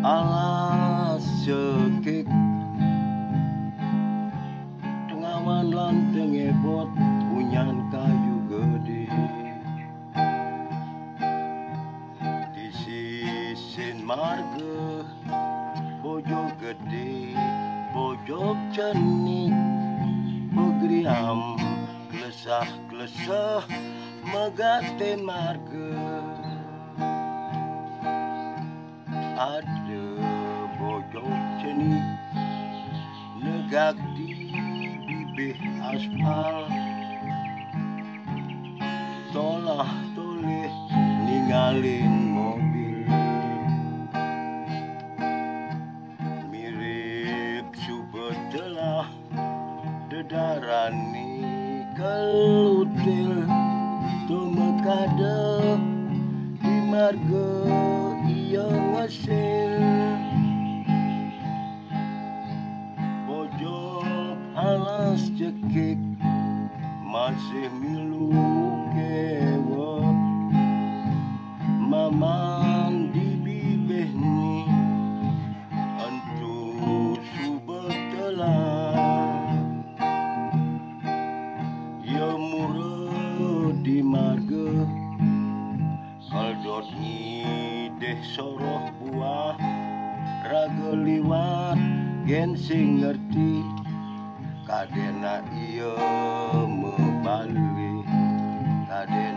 alas cekik tengawan lanteng ebot punyan kayu gede di sisin marga bojo gede bojok cenik begriam klesah megate marga ada bojok cenik negak di bibih aspal tolah toleh ninggalin mobil mirip subetelah dedarani kelutil tumekade di marga iya ngesil bojok alas cekik masih milu kewa maman di bibih ni antu subetelah ya murah di marga kaldot ngideh soroh buah raga liwat gen sing ngerti kadena iya mebali kadena